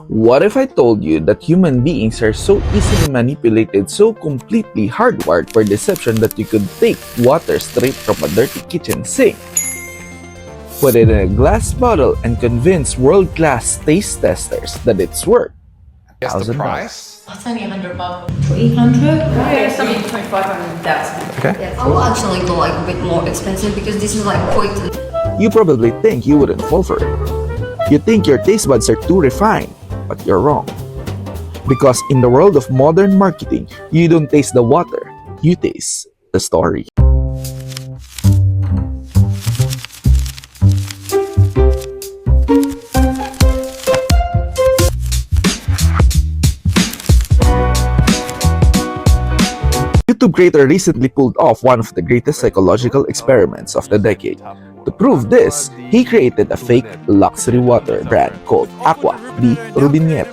What if I told you that human beings are so easily manipulated, so completely hardwired for deception that you could take water straight from a dirty kitchen sink, put it in a glass bottle, and convince world-class taste testers that it's worth Guess the $1,000? price? That's only $100. 300? Yeah, something between 500 and 1,000. Okay. Yeah, I will actually go like a bit more expensive because this is like quite. You probably think you wouldn't fall for it. You think your taste buds are too refined, but you're wrong. Because in the world of modern marketing, you don't taste the water, you taste the story. YouTube creator recently pulled off one of the greatest psychological experiments of the decade. To prove this, he created a fake luxury water brand called Acqua di Rubinetto,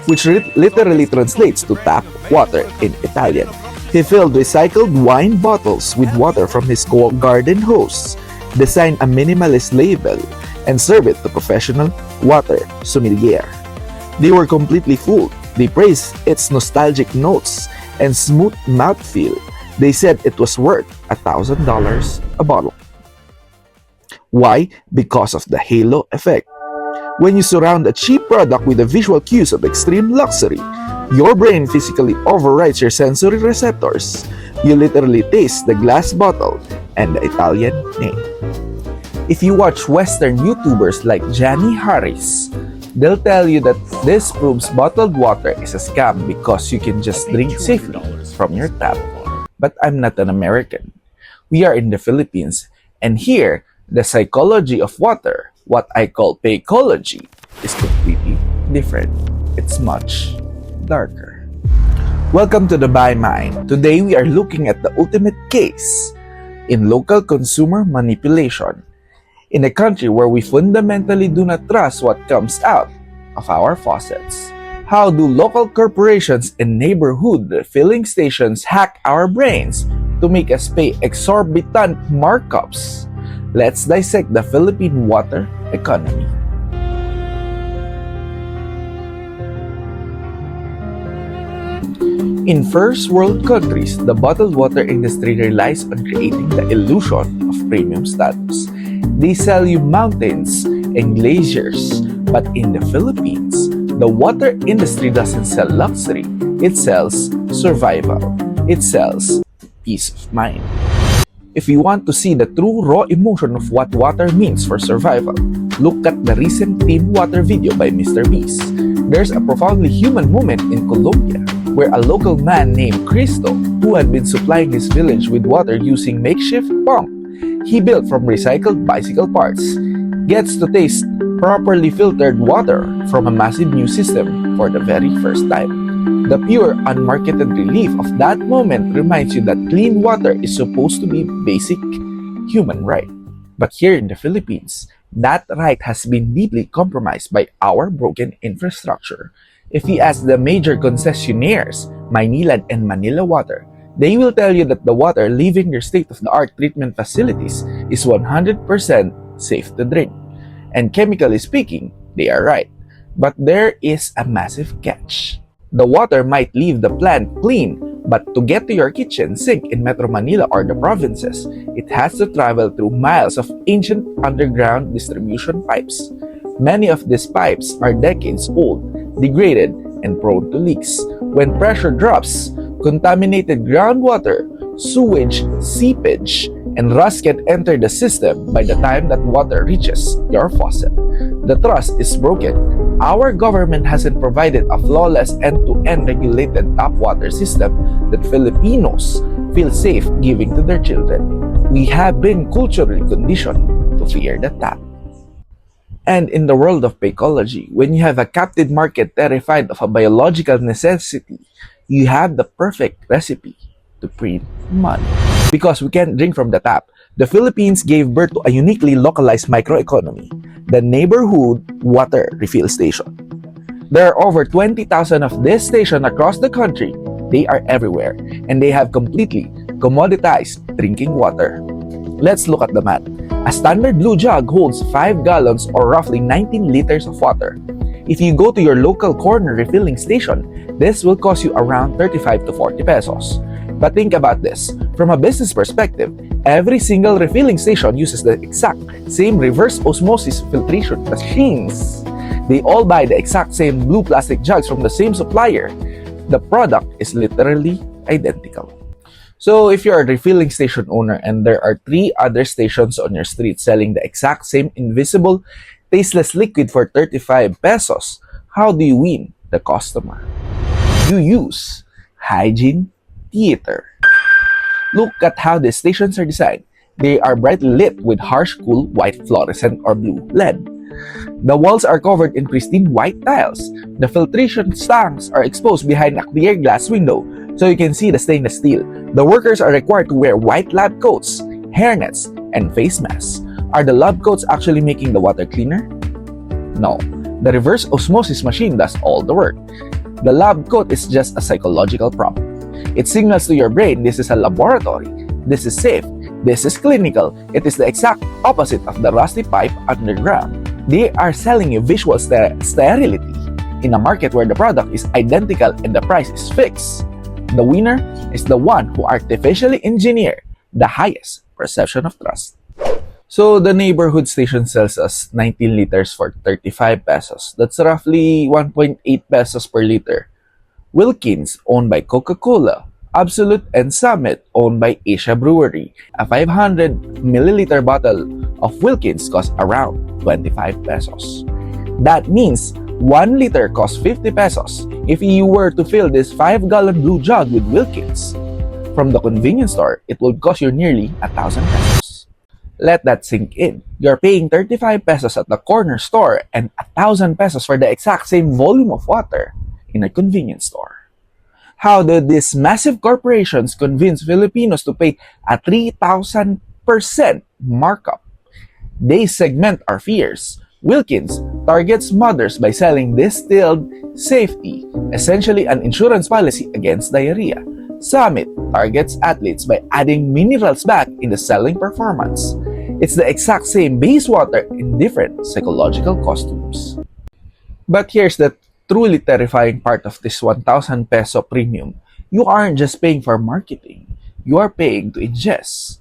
which literally translates to tap water in Italian. He filled recycled wine bottles with water from his garden hose, designed a minimalist label, and served it to professional water sommelier. They were completely fooled. They praised its nostalgic notes and smooth mouthfeel. They said it was worth $1,000 a bottle. Why? Because of the halo effect. When you surround a cheap product with the visual cues of extreme luxury, your brain physically overrides your sensory receptors. You literally taste the glass bottle and the Italian name. If you watch Western YouTubers like Johnny Harris, they'll tell you that this proves bottled water is a scam because you can just drink safely from your tap. But I'm not an American. We are in the Philippines, and here, the psychology of water, what I call PAYchology, is completely different. It's much darker. Welcome to theBUYMIND. Today we are looking at the ultimate case in local consumer manipulation. In a country where we fundamentally do not trust what comes out of our faucets. How do local corporations and neighborhood filling stations hack our brains to make us pay exorbitant markups? Let's dissect the Philippine water economy. In first world countries, the bottled water industry relies on creating the illusion of premium status. They sell you mountains and glaciers, but in the Philippines, the water industry doesn't sell luxury, it sells survival. It sells peace of mind. If you want to see the true raw emotion of what water means for survival, look at the recent Team Water video by Mr. Beast. There's a profoundly human moment in Colombia where a local man named Cristo, who had been supplying his village with water using makeshift pump he built from recycled bicycle parts, gets to taste properly filtered water from a massive new system for the very first time. The pure, unmarketed relief of that moment reminds you that clean water is supposed to be basic human right. But here in the Philippines, that right has been deeply compromised by our broken infrastructure. If you ask the major concessionaires, Maynilad and Manila Water, they will tell you that the water leaving their state-of-the-art treatment facilities is 100% safe to drink. And chemically speaking, they are right. But there is a massive catch. The water might leave the plant clean, but to get to your kitchen sink in Metro Manila or the provinces, it has to travel through miles of ancient underground distribution pipes. Many of these pipes are decades old, degraded, and prone to leaks. When pressure drops, contaminated groundwater, sewage, seepage, and rust can enter the system by the time that water reaches your faucet. The trust is broken. Our government hasn't provided a flawless end-to-end regulated tap water system that Filipinos feel safe giving to their children. We have been culturally conditioned to fear the tap. And in the world of PAYchology, when you have a captive market terrified of a biological necessity, you have the perfect recipe to print money. Because we can't drink from the tap, the Philippines gave birth to a uniquely localized microeconomy, the neighborhood water refill station. There are over 20,000 of these stations across the country. They are everywhere, and they have completely commoditized drinking water. Let's look at the math. A standard blue jug holds 5 gallons or roughly 19 liters of water. If you go to your local corner refilling station, this will cost you around 35 to 40 pesos. But think about this. From a business perspective, every single refilling station uses the exact same reverse osmosis filtration machines. They all buy the exact same blue plastic jugs from the same supplier. The product is literally identical. So if you're a refilling station owner and there are 3 other stations on your street selling the exact same invisible, tasteless liquid for 35 pesos, how do you win the customer? You use Hygiene Theater. Look at how the stations are designed. They are brightly lit with harsh, cool, white fluorescent or blue LED. The walls are covered in pristine white tiles. The filtration tanks are exposed behind a clear glass window so you can see the stainless steel. The workers are required to wear white lab coats, hairnets, and face masks. Are the lab coats actually making the water cleaner? No. The reverse osmosis machine does all the work. The lab coat is just a psychological prompt. It signals to your brain this is a laboratory, this is safe, this is clinical. It is the exact opposite of the rusty pipe underground. They are selling you visual sterility in a market where the product is identical and the price is fixed. The winner is the one who artificially engineered the highest perception of trust. So the neighborhood station sells us 19 liters for 35 pesos. That's roughly 1.8 pesos per liter. Wilkins, owned by Coca-Cola. Absolute and Summit, owned by Asia Brewery. A 500 milliliter bottle of Wilkins costs around 25 pesos. That means 1 liter costs 50 pesos if you were to fill this 5-gallon blue jug with Wilkins. From the convenience store, it will cost you nearly 1,000 pesos. Let that sink in. You're paying 35 pesos at the corner store and 1,000 pesos for the exact same volume of water in a convenience store. How did these massive corporations convince Filipinos to pay a 3,000% markup? They segment our fears. Wilkins targets mothers by selling distilled safety, essentially an insurance policy against diarrhea. Summit targets athletes by adding minerals back in the selling performance. It's the exact same base water in different psychological costumes. But here's the truly terrifying part of this 1,000 peso premium. You aren't just paying for marketing, you are paying to ingest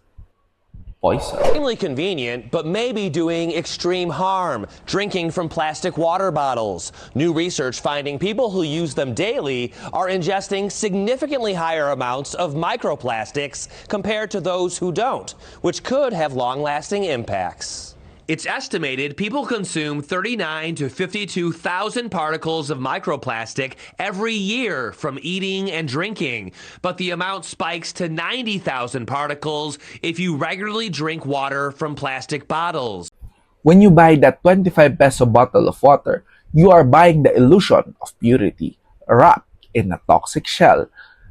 poison. Extremely convenient, but maybe doing extreme harm, drinking from plastic water bottles. New research finding people who use them daily are ingesting significantly higher amounts of microplastics compared to those who don't, which could have long-lasting impacts. It's estimated people consume 39 to 52,000 particles of microplastic every year from eating and drinking, but the amount spikes to 90,000 particles if you regularly drink water from plastic bottles. When you buy that 25 peso bottle of water, you are buying the illusion of purity, wrapped in a toxic shell.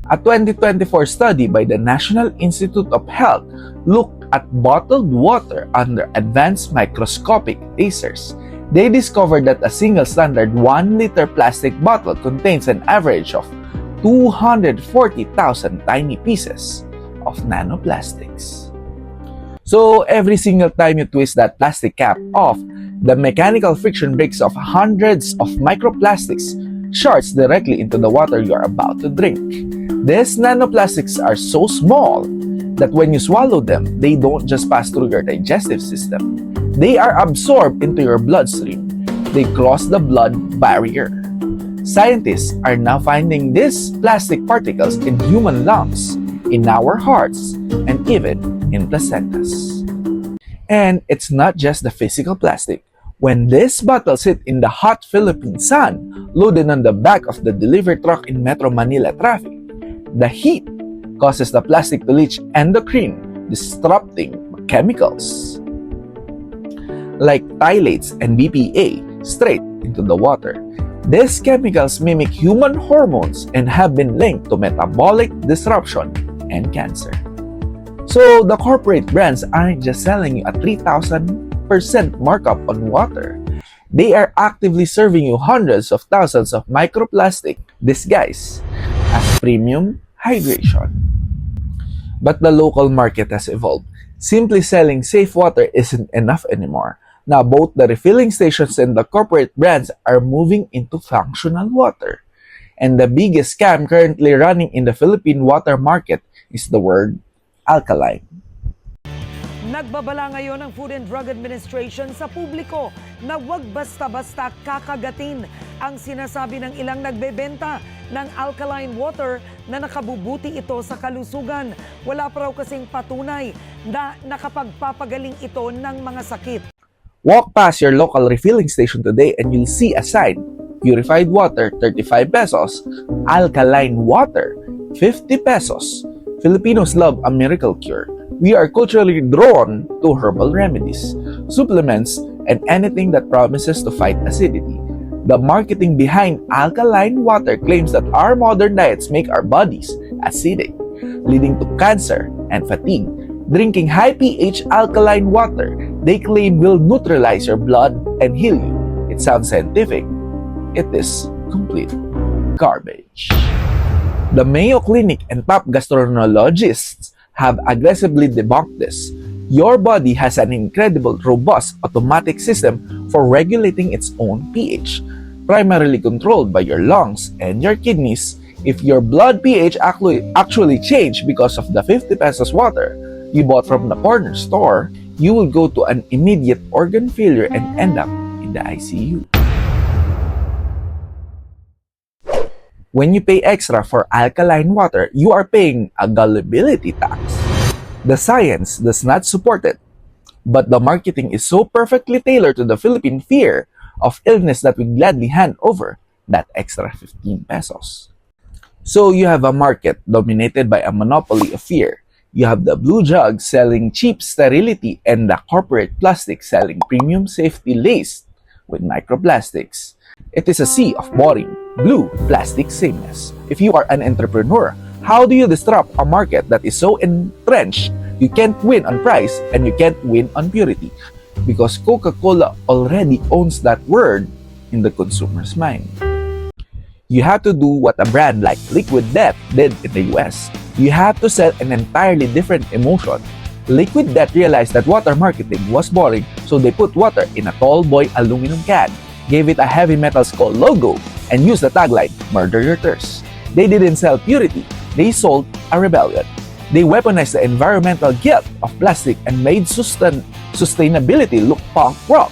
A 2024 study by the National Institute of Health looked at bottled water under advanced microscopic lasers. They discovered that a single standard 1-liter plastic bottle contains an average of 240,000 tiny pieces of nanoplastics. So every single time you twist that plastic cap off, the mechanical friction breaks off hundreds of microplastics shards directly into the water you are about to drink. These nanoplastics are so small that when you swallow them, they don't just pass through your digestive system. They are absorbed into your bloodstream. They cross the blood barrier. Scientists are now finding these plastic particles in human lungs, in our hearts, and even in placentas. And it's not just the physical plastic. When these bottles sit in the hot Philippine sun, loaded on the back of the delivery truck in Metro Manila traffic, the heat causes the plastic to leach endocrine disrupting chemicals like phthalates and BPA straight into the water. These chemicals mimic human hormones and have been linked to metabolic disruption and cancer. So the corporate brands aren't just selling you a 3,000% markup on water. They are actively serving you hundreds of thousands of microplastic disguised as premium hydration. But the local market has evolved. Simply selling safe water isn't enough anymore. Now, both the refilling stations and the corporate brands are moving into functional water. And the biggest scam currently running in the Philippine water market is the word alkaline. Nagbabala ngayon ang Food and Drug Administration sa publiko na huwag basta-basta kakagatin ang sinasabi ng ilang nagbebenta ng alkaline water na nakabubuti ito sa kalusugan. Wala pa raw kasing patunay na nakapagpapagaling ito ng mga sakit. Walk past your local refilling station today and you'll see a sign: purified water, 35 pesos. Alkaline water, 50 pesos. Filipinos love a miracle cure. We are culturally drawn to herbal remedies, supplements, and anything that promises to fight acidity. The marketing behind alkaline water claims that our modern diets make our bodies acidic, leading to cancer and fatigue. Drinking high pH alkaline water, they claim, will neutralize your blood and heal you. It sounds scientific. It is complete garbage. The Mayo Clinic and top gastroenterologists have aggressively debunked this. Your body has an incredible, robust, automatic system for regulating its own pH, primarily controlled by your lungs and your kidneys. If your blood pH actually changed because of the 50 pesos water you bought from the corner store, you will go to an immediate organ failure and end up in the ICU. When you pay extra for alkaline water, you are paying a gullibility tax. The science does not support it, but the marketing is so perfectly tailored to the Philippine fear of illness that we gladly hand over that extra 15 pesos. So you have a market dominated by a monopoly of fear. You have the blue jug selling cheap sterility and the corporate plastic selling premium safety laced with microplastics. It is a sea of boring, blue plastic sameness. If you are an entrepreneur, how do you disrupt a market that is so entrenched you can't win on price and you can't win on purity? Because Coca-Cola already owns that word in the consumer's mind. You have to do what a brand like Liquid Death did in the US. You have to sell an entirely different emotion. Liquid Death realized that water marketing was boring, so they put water in a tall boy aluminum can, gave it a heavy metal skull logo, and used the tagline, "Murder Your Thirst." They didn't sell purity, they sold a rebellion. They weaponized the environmental guilt of plastic and made sustainability look punk rock.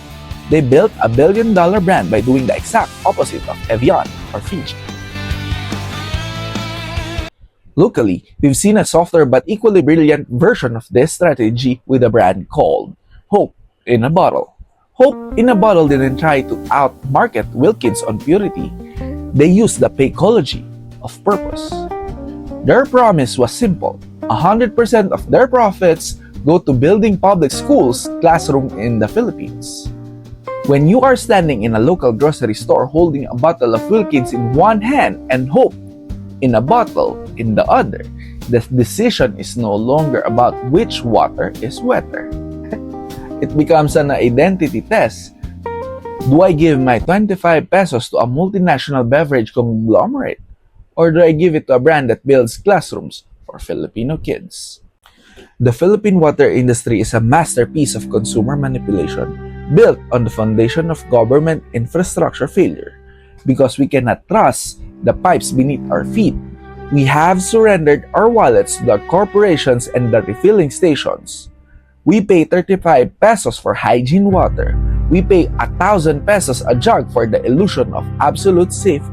They built a billion-dollar brand by doing the exact opposite of Evian or Fiji. Locally, we've seen a softer but equally brilliant version of this strategy with a brand called Hope in a Bottle. Hope in a Bottle didn't try to outmarket Wilkins on purity. They used the PAYchology of purpose. Their promise was simple: 100% of their profits go to building public schools classroom in the Philippines. When you are standing in a local grocery store holding a bottle of Wilkins in one hand and Hope in a bottle in the other, the decision is no longer about which water is wetter. It becomes an identity test. Do I give my 25 pesos to a multinational beverage conglomerate? Or do I give it to a brand that builds classrooms for Filipino kids? The Philippine water industry is a masterpiece of consumer manipulation built on the foundation of government infrastructure failure. Because we cannot trust the pipes beneath our feet, we have surrendered our wallets to the corporations and the refilling stations. We pay 35 pesos for hygiene water. We pay 1,000 pesos a jug for the illusion of absolute safety,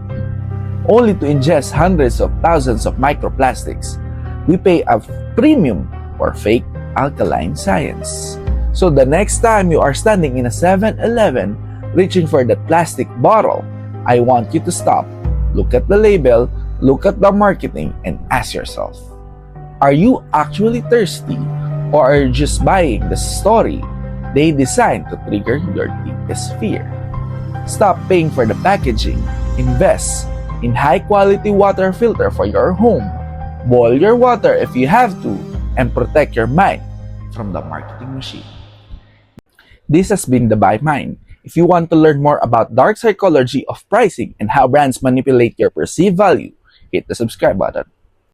only to ingest hundreds of thousands of microplastics. We pay a premium for fake alkaline science. So the next time you are standing in a 7-Eleven reaching for that plastic bottle, I want you to stop, look at the label, look at the marketing, and ask yourself, are you actually thirsty, or are you just buying the story they designed to trigger your deepest fear? Stop paying for the packaging. Invest in high-quality water filter for your home. Boil your water if you have to, and protect your mind from the marketing machine. This has been the theBUYMIND. If you want to learn more about dark psychology of pricing and how brands manipulate your perceived value, hit the subscribe button.